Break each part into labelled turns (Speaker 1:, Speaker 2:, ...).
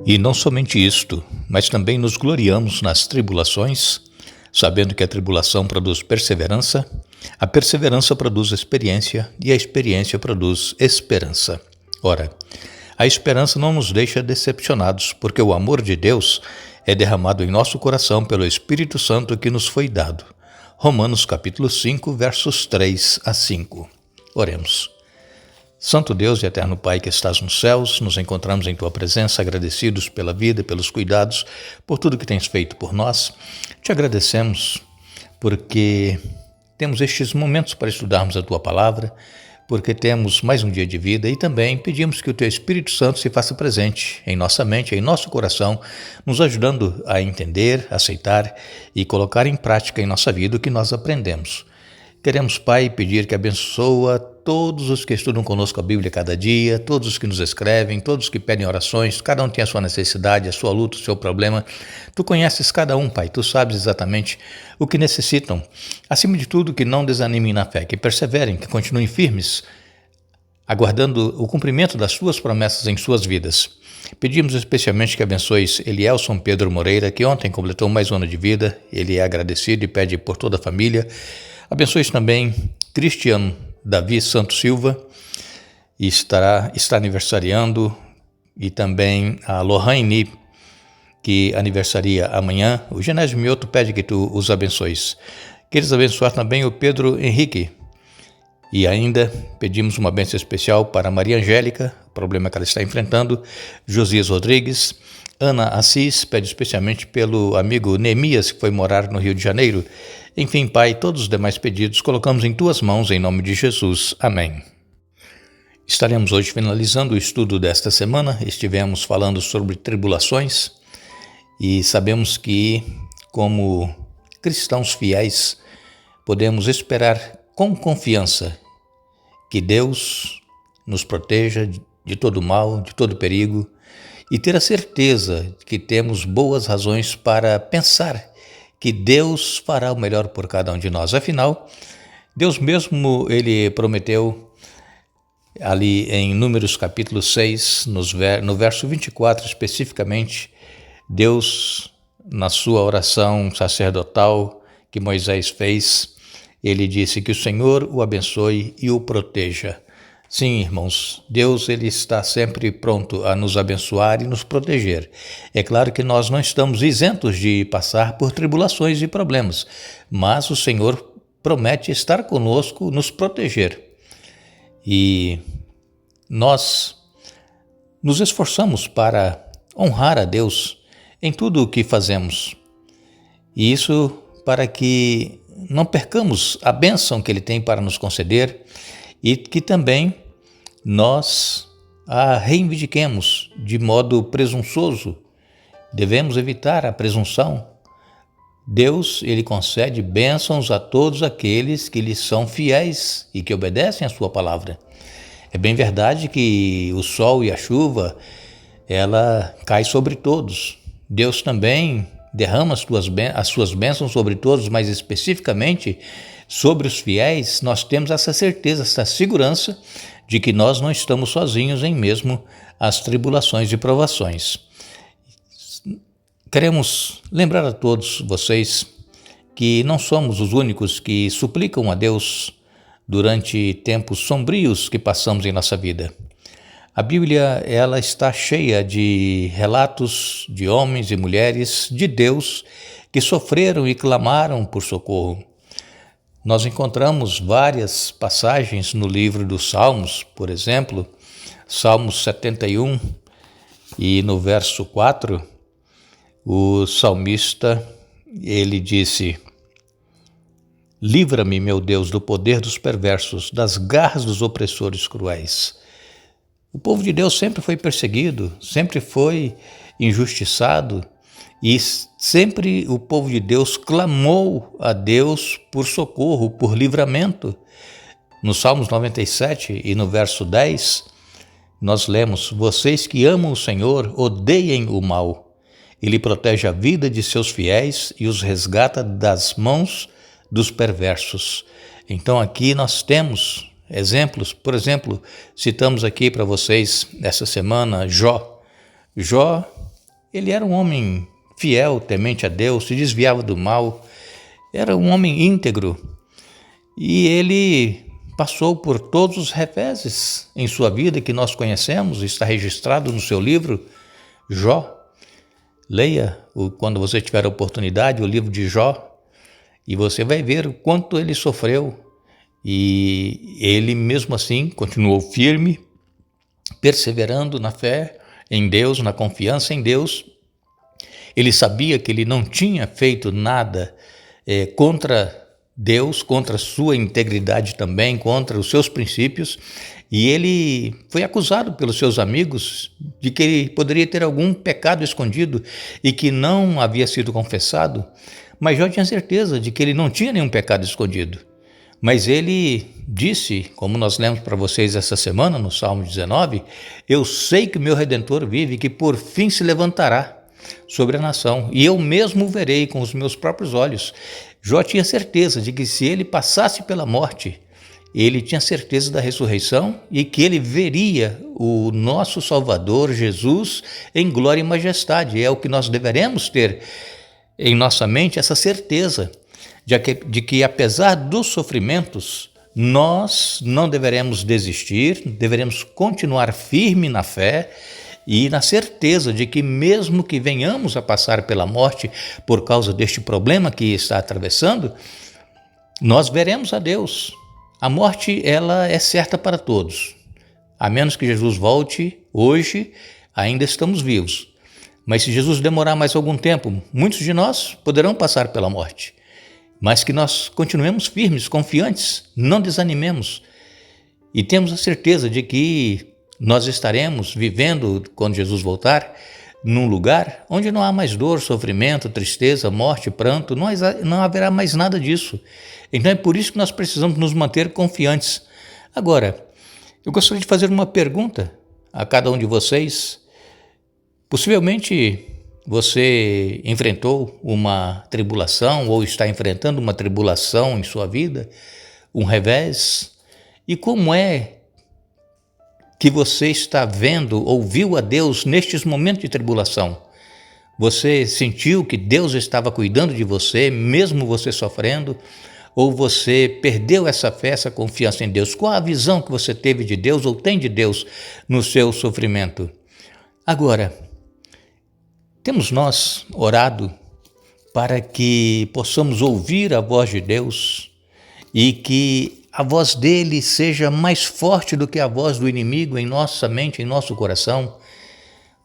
Speaker 1: E não somente isto, mas também nos gloriamos nas tribulações, sabendo que a tribulação produz perseverança, a perseverança produz experiência e a experiência produz esperança. Ora, a esperança não nos deixa decepcionados, porque o amor de Deus é derramado em nosso coração pelo Espírito Santo que nos foi dado. Romanos capítulo 5, versos 3 a 5. Oremos. Santo Deus e eterno Pai que estás nos céus, nos encontramos em Tua presença, agradecidos pela vida, pelos cuidados, por tudo que tens feito por nós. Te agradecemos porque temos estes momentos para estudarmos a Tua palavra, porque temos mais um dia de vida e também pedimos que o Teu Espírito Santo se faça presente em nossa mente, em nosso coração, nos ajudando a entender, aceitar e colocar em prática em nossa vida o que nós aprendemos. Queremos, Pai, pedir que abençoa todos os que estudam conosco a Bíblia cada dia, todos os que nos escrevem, todos os que pedem orações, cada um tem a sua necessidade, a sua luta, o seu problema. Tu conheces cada um, Pai, Tu sabes exatamente o que necessitam. Acima de tudo, que não desanimem na fé, que perseverem, que continuem firmes, aguardando o cumprimento das Tuas promessas em suas vidas. Pedimos especialmente que abençoes Elielson Pedro Moreira, que ontem completou mais um ano de vida. Ele é agradecido e pede por toda a família. Abençoe também Cristiano Davi Santos Silva, está aniversariando, e também a Lohane, que aniversaria amanhã. O Genésio Mioto pede que tu os abençoes. Queres abençoar também o Pedro Henrique. E ainda pedimos uma bênção especial para Maria Angélica, o problema que ela está enfrentando, Josias Rodrigues, Ana Assis, pede especialmente pelo amigo Neemias, que foi morar no Rio de Janeiro. Enfim, Pai, todos os demais pedidos colocamos em Tuas mãos, em nome de Jesus. Amém. Estaremos hoje finalizando o estudo desta semana. Estivemos falando sobre tribulações e sabemos que, como cristãos fiéis, podemos esperar com confiança que Deus nos proteja de todo mal, de todo perigo, e ter a certeza que temos boas razões para pensar que Deus fará o melhor por cada um de nós. Afinal, Deus mesmo, Ele prometeu ali em Números capítulo 6, no verso 24 especificamente, Deus, na sua oração sacerdotal que Moisés fez, ele disse que o Senhor o abençoe e o proteja. Sim, irmãos, Deus ele está sempre pronto a nos abençoar e nos proteger. É claro que nós não estamos isentos de passar por tribulações e problemas, mas o Senhor promete estar conosco, nos proteger. E nós nos esforçamos para honrar a Deus em tudo o que fazemos. E isso para que não percamos a bênção que Ele tem para nos conceder e que também nós a reivindiquemos de modo presunçoso. Devemos evitar a presunção. Deus, Ele concede bênçãos a todos aqueles que lhe são fiéis e que obedecem a sua palavra. É bem verdade que o sol e a chuva, ela cai sobre todos. Deus também derrama as suas bênçãos sobre todos, mas especificamente sobre os fiéis, nós temos essa certeza, essa segurança de que nós não estamos sozinhos em mesmo as tribulações e provações. Queremos lembrar a todos vocês que não somos os únicos que suplicam a Deus durante tempos sombrios que passamos em nossa vida. A Bíblia, ela está cheia de relatos de homens e mulheres de Deus que sofreram e clamaram por socorro. Nós encontramos várias passagens no livro dos Salmos, por exemplo, Salmos 71, e no verso 4, o salmista, ele disse: livra-me, meu Deus, do poder dos perversos, das garras dos opressores cruéis. O povo de Deus sempre foi perseguido, sempre foi injustiçado, e sempre o povo de Deus clamou a Deus por socorro, por livramento. No Salmos 97 e no verso 10, nós lemos: vocês que amam o Senhor, odeiem o mal. Ele protege a vida de seus fiéis e os resgata das mãos dos perversos. Então aqui nós temos exemplos. Por exemplo, citamos aqui para vocês essa semana Jó. Jó Ele era um homem fiel, temente a Deus, se desviava do mal, era um homem íntegro. E ele passou por todos os reveses em sua vida que nós conhecemos, está registrado no seu livro, Jó. Leia, quando você tiver a oportunidade, o livro de Jó, e você vai ver o quanto ele sofreu. E ele, mesmo assim, continuou firme, perseverando na fé em Deus, na confiança em Deus. Ele sabia que ele não tinha feito nada contra Deus, contra a sua integridade também, contra os seus princípios, e ele foi acusado pelos seus amigos de que ele poderia ter algum pecado escondido e que não havia sido confessado, mas Jó tinha certeza de que ele não tinha nenhum pecado escondido. Mas ele disse, como nós lemos para vocês essa semana no Salmo 19, eu sei que o meu Redentor vive e que por fim se levantará sobre a nação, e eu mesmo o verei com os meus próprios olhos. Jó tinha certeza de que se ele passasse pela morte, ele tinha certeza da ressurreição e que ele veria o nosso Salvador Jesus em glória e majestade. É o que nós deveremos ter em nossa mente, essa certeza de que apesar dos sofrimentos, nós não deveremos desistir, deveremos continuar firme na fé e na certeza de que mesmo que venhamos a passar pela morte por causa deste problema que está atravessando, nós veremos a Deus. A morte, ela é certa para todos. A menos que Jesus volte, hoje ainda estamos vivos. Mas se Jesus demorar mais algum tempo, muitos de nós poderão passar pela morte. Mas que nós continuemos firmes, confiantes, não desanimemos. E temos a certeza de que nós estaremos vivendo, quando Jesus voltar, num lugar onde não há mais dor, sofrimento, tristeza, morte, pranto, não haverá mais nada disso. Então é por isso que nós precisamos nos manter confiantes. Agora, eu gostaria de fazer uma pergunta a cada um de vocês. Possivelmente você enfrentou uma tribulação ou está enfrentando uma tribulação em sua vida, um revés. E como é que você está vendo ou viu a Deus nestes momentos de tribulação? Você sentiu que Deus estava cuidando de você, mesmo você sofrendo? Ou você perdeu essa fé, essa confiança em Deus? Qual a visão que você teve de Deus ou tem de Deus no seu sofrimento? Agora, temos nós orado para que possamos ouvir a voz de Deus e que a voz dele seja mais forte do que a voz do inimigo em nossa mente, em nosso coração.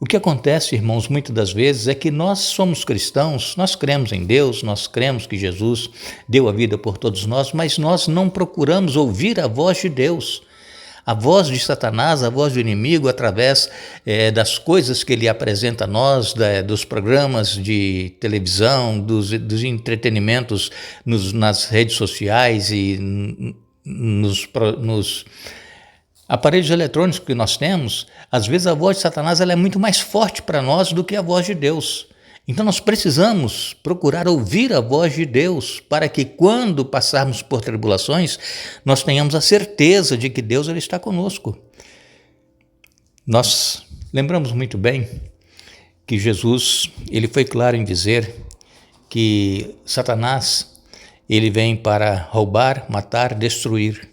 Speaker 1: O que acontece, irmãos, muitas das vezes é que nós somos cristãos, nós cremos em Deus, nós cremos que Jesus deu a vida por todos nós, mas nós não procuramos ouvir a voz de Deus. A voz de Satanás, a voz do inimigo, através das coisas que ele apresenta a nós, dos programas de televisão, dos entretenimentos nas redes sociais e nos aparelhos eletrônicos que nós temos, às vezes a voz de Satanás ela é muito mais forte para nós do que a voz de Deus. Então nós precisamos procurar ouvir a voz de Deus para que quando passarmos por tribulações, nós tenhamos a certeza de que Deus ele está conosco. Nós lembramos muito bem que Jesus ele foi claro em dizer que Satanás ele vem para roubar, matar, destruir.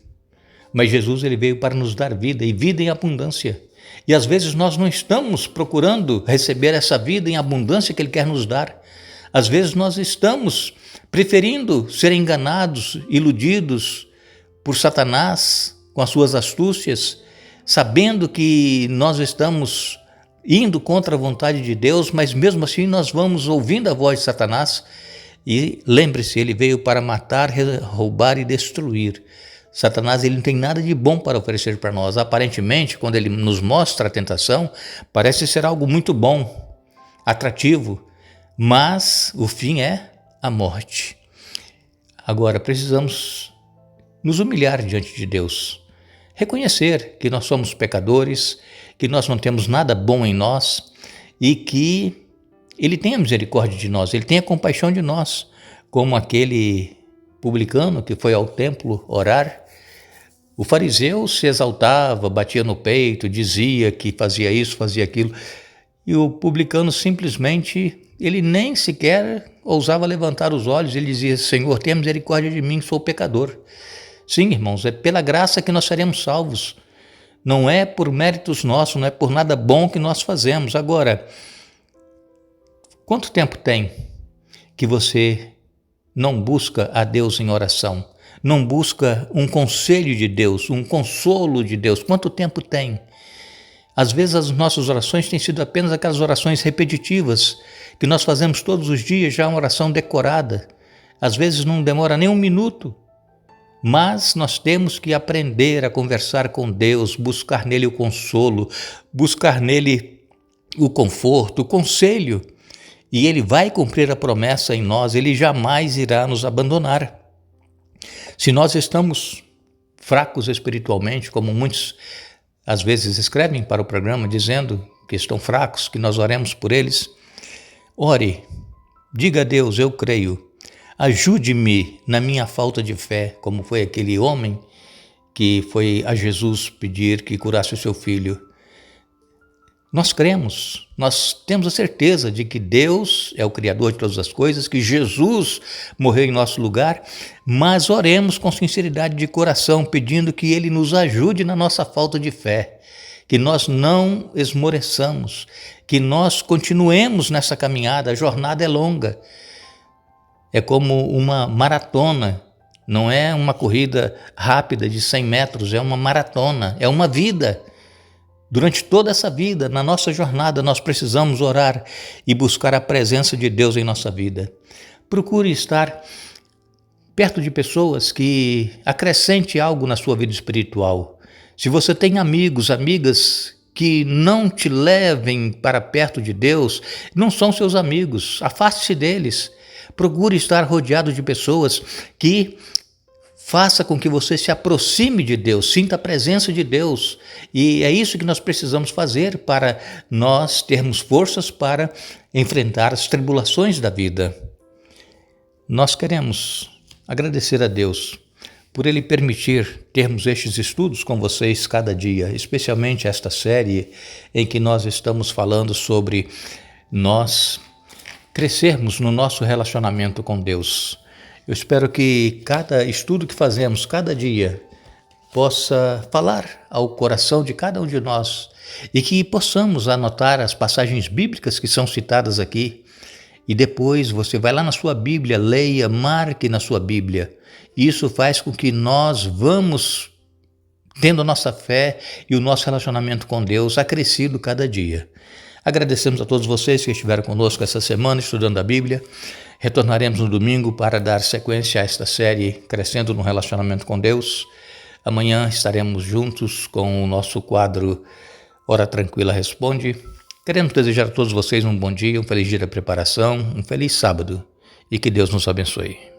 Speaker 1: Mas Jesus ele veio para nos dar vida e vida em abundância. E às vezes nós não estamos procurando receber essa vida em abundância que ele quer nos dar. Às vezes nós estamos preferindo ser enganados, iludidos por Satanás com as suas astúcias, sabendo que nós estamos indo contra a vontade de Deus, mas mesmo assim nós vamos ouvindo a voz de Satanás. E lembre-se, ele veio para matar, roubar e destruir. Satanás ele não tem nada de bom para oferecer para nós. Aparentemente, quando ele nos mostra a tentação, parece ser algo muito bom, atrativo, mas o fim é a morte. Agora, precisamos nos humilhar diante de Deus, reconhecer que nós somos pecadores, que nós não temos nada bom em nós e que Ele tem a misericórdia de nós, Ele tem a compaixão de nós, como aquele publicano que foi ao templo orar. O fariseu se exaltava, batia no peito, dizia que fazia isso, fazia aquilo. E o publicano simplesmente, ele nem sequer ousava levantar os olhos, ele dizia: Senhor, tenha misericórdia de mim, sou pecador. Sim, irmãos, é pela graça que nós seremos salvos. Não é por méritos nossos, não é por nada bom que nós fazemos. Agora, quanto tempo tem que você não busca a Deus em oração? Não busca um conselho de Deus, um consolo de Deus? Quanto tempo tem? Às vezes as nossas orações têm sido apenas aquelas orações repetitivas que nós fazemos todos os dias, já uma oração decorada. Às vezes não demora nem um minuto, mas nós temos que aprender a conversar com Deus, buscar nele o consolo, buscar nele o conforto, o conselho. E ele vai cumprir a promessa em nós, ele jamais irá nos abandonar. Se nós estamos fracos espiritualmente, como muitos às vezes escrevem para o programa dizendo que estão fracos, que nós oremos por eles, ore, diga a Deus, eu creio, ajude-me na minha falta de fé, como foi aquele homem que foi a Jesus pedir que curasse o seu filho. Nós cremos, nós temos a certeza de que Deus é o Criador de todas as coisas, que Jesus morreu em nosso lugar, mas oremos com sinceridade de coração, pedindo que Ele nos ajude na nossa falta de fé, que nós não esmoreçamos, que nós continuemos nessa caminhada. A jornada é longa, é como uma maratona, não é uma corrida rápida de 100 metros, é uma maratona, é uma vida. Durante toda essa vida, na nossa jornada, nós precisamos orar e buscar a presença de Deus em nossa vida. Procure estar perto de pessoas que acrescente algo na sua vida espiritual. Se você tem amigos, amigas que não te levem para perto de Deus, não são seus amigos, afaste-se deles. Procure estar rodeado de pessoas que faça com que você se aproxime de Deus, sinta a presença de Deus. E é isso que nós precisamos fazer para nós termos forças para enfrentar as tribulações da vida. Nós queremos agradecer a Deus por Ele permitir termos estes estudos com vocês cada dia, especialmente esta série em que nós estamos falando sobre nós crescermos no nosso relacionamento com Deus. Eu espero que cada estudo que fazemos, cada dia, possa falar ao coração de cada um de nós e que possamos anotar as passagens bíblicas que são citadas aqui. E depois você vai lá na sua Bíblia, leia, marque na sua Bíblia. Isso faz com que nós vamos tendo a nossa fé e o nosso relacionamento com Deus acrescido cada dia. Agradecemos a todos vocês que estiveram conosco essa semana estudando a Bíblia. Retornaremos no domingo para dar sequência a esta série Crescendo no Relacionamento com Deus. Amanhã estaremos juntos com o nosso quadro Hora Tranquila Responde. Queremos desejar a todos vocês um bom dia, um feliz dia da preparação, um feliz sábado e que Deus nos abençoe.